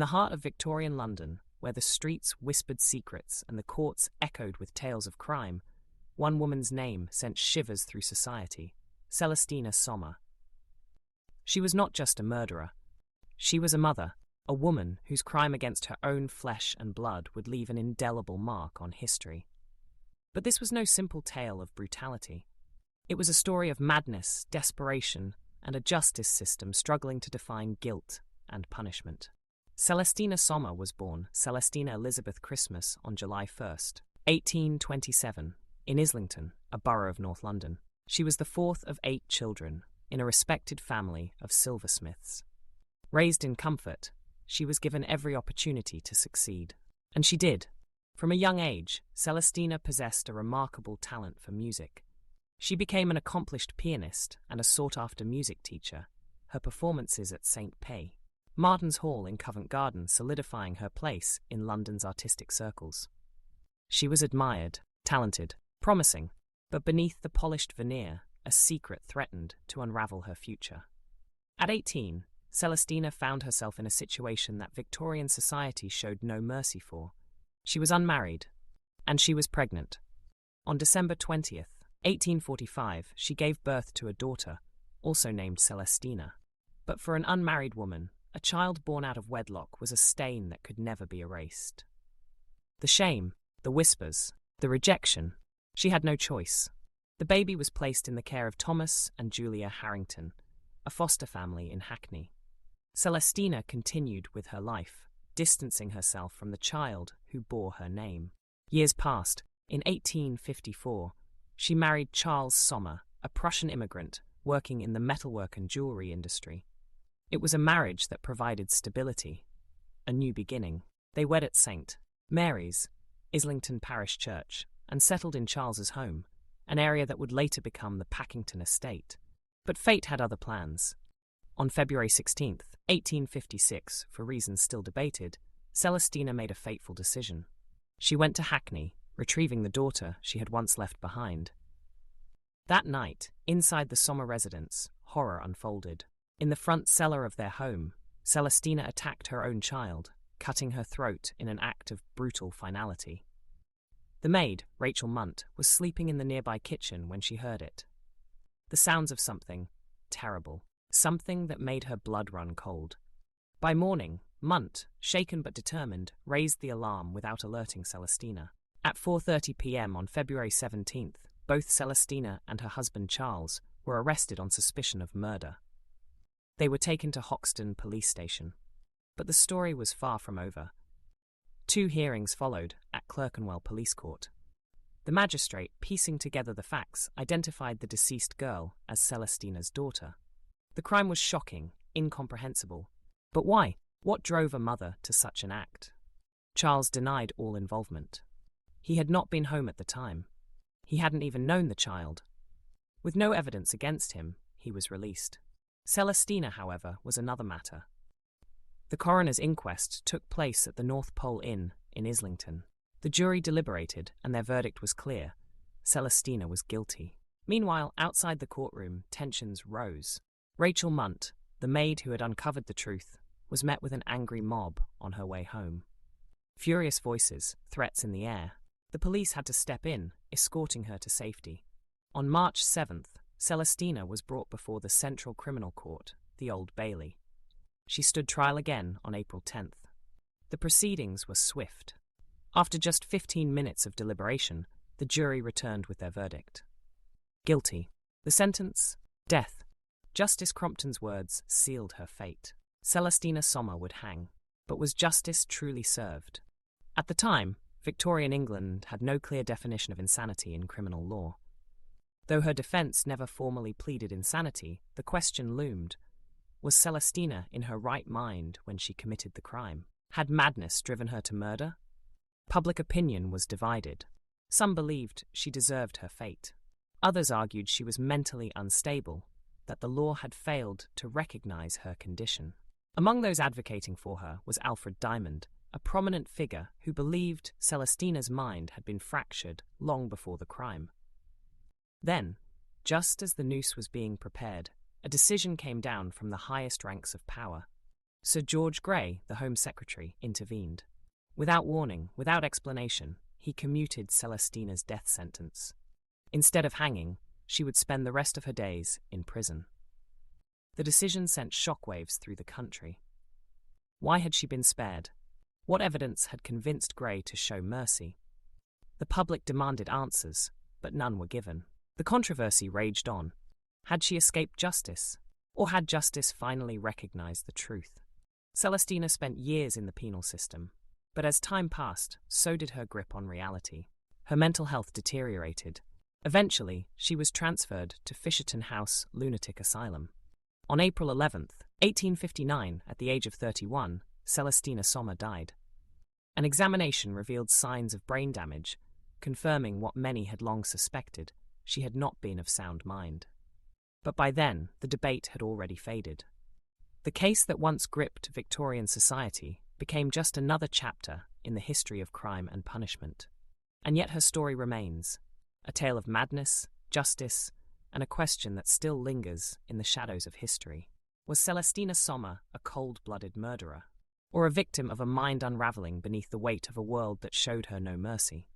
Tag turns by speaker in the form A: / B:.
A: the heart of Victorian London, where the streets whispered secrets and the courts echoed with tales of crime, one woman's name sent shivers through society: Celestina Sommer. She was not just a murderer. She was a mother, a woman whose crime against her own flesh and blood would leave an indelible mark on history. But this was no simple tale of brutality. It was a story of madness, desperation, and a justice system struggling to define guilt and punishment. Celestina Sommer was born Celestina Elizabeth Christmas on July 1st, 1827, in Islington, a borough of North London. She was the fourth of 8 children in a respected family of silversmiths. Raised in comfort, she was given every opportunity to succeed. And she did. From a young age, Celestina possessed a remarkable talent for music. She became an accomplished pianist and a sought-after music teacher, her performances at St. Pay, Martin's Hall in Covent Garden solidifying her place in London's artistic circles. She was admired, talented, promising, but beneath the polished veneer, a secret threatened to unravel her future. At 18, Celestina found herself in a situation that Victorian society showed no mercy for. She was unmarried, and she was pregnant. On December 20th, 1845, she gave birth to a daughter, also named Celestina. But for an unmarried woman, a child born out of wedlock was a stain that could never be erased. The shame, the whispers, the rejection, she had no choice. The baby was placed in the care of Thomas and Julia Harrington, a foster family in Hackney. Celestina continued with her life, distancing herself from the child who bore her name. Years passed. In 1854, she married Charles Sommer, a Prussian immigrant working in the metalwork and jewelry industry. It was a marriage that provided stability, a new beginning. They wed at St. Mary's, Islington Parish Church, and settled in Charles's home, an area that would later become the Packington estate. But fate had other plans. On February 16, 1856, for reasons still debated, Celestina made a fateful decision. She went to Hackney, retrieving the daughter she had once left behind. That night, inside the Sommer residence, horror unfolded. In the front cellar of their home, Celestina attacked her own child, cutting her throat in an act of brutal finality. The maid, Rachel Munt, was sleeping in the nearby kitchen when she heard it. The sounds of something terrible, something that made her blood run cold. By morning, Munt, shaken but determined, raised the alarm without alerting Celestina. At 4:30 p.m. on February 17th, both Celestina and her husband Charles were arrested on suspicion of murder. They were taken to Hoxton police station. But the story was far from over. 2 hearings followed at Clerkenwell Police Court. The magistrate, piecing together the facts, identified the deceased girl as Celestina's daughter. The crime was shocking, incomprehensible. But why? What drove a mother to such an act? Charles denied all involvement. He had not been home at the time. He hadn't even known the child. With no evidence against him, he was released. Celestina, however, was another matter. The coroner's inquest took place at the North Pole Inn in Islington. The jury deliberated, and their verdict was clear. Celestina was guilty. Meanwhile, outside the courtroom, tensions rose. Rachel Munt, the maid who had uncovered the truth, was met with an angry mob on her way home. Furious voices, threats in the air. The police had to step in, escorting her to safety. On March 7th, Celestina was brought before the Central Criminal Court, the Old Bailey. She stood trial again on April 10th. The proceedings were swift. After just 15 minutes of deliberation, the jury returned with their verdict. Guilty. The sentence? Death. Justice Crompton's words sealed her fate. Celestina Sommer would hang. But was justice truly served? At the time, Victorian England had no clear definition of insanity in criminal law. Though her defense never formally pleaded insanity, the question loomed: was Celestina in her right mind when she committed the crime? Had madness driven her to murder? Public opinion was divided. Some believed she deserved her fate. Others argued she was mentally unstable, that the law had failed to recognize her condition. Among those advocating for her was Alfred Diamond, a prominent figure who believed Celestina's mind had been fractured long before the crime. Then, just as the noose was being prepared, a decision came down from the highest ranks of power. Sir George Grey, the Home Secretary, intervened. Without warning, without explanation, he commuted Celestina's death sentence. Instead of hanging, she would spend the rest of her days in prison. The decision sent shockwaves through the country. Why had she been spared? What evidence had convinced Grey to show mercy? The public demanded answers, but none were given. The controversy raged on. Had she escaped justice? Or had justice finally recognized the truth? Celestina spent years in the penal system, but as time passed, so did her grip on reality. Her mental health deteriorated. Eventually, she was transferred to Fisherton House Lunatic Asylum. On April 11th, 1859, at the age of 31, Celestina Sommer died. An examination revealed signs of brain damage, confirming what many had long suspected: she had not been of sound mind. But by then, the debate had already faded. The case that once gripped Victorian society became just another chapter in the history of crime and punishment. And yet her story remains, a tale of madness, justice, and a question that still lingers in the shadows of history. Was Celestina Sommer a cold-blooded murderer, or a victim of a mind unraveling beneath the weight of a world that showed her no mercy?